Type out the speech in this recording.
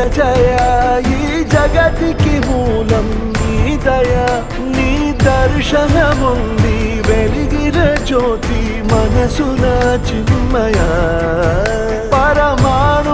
జయ ఈ జగతికి మూలం నీ దయ నీ దర్శనముంది వెలిగిన జ్యోతి మనసున చిన్మయ పరమాణు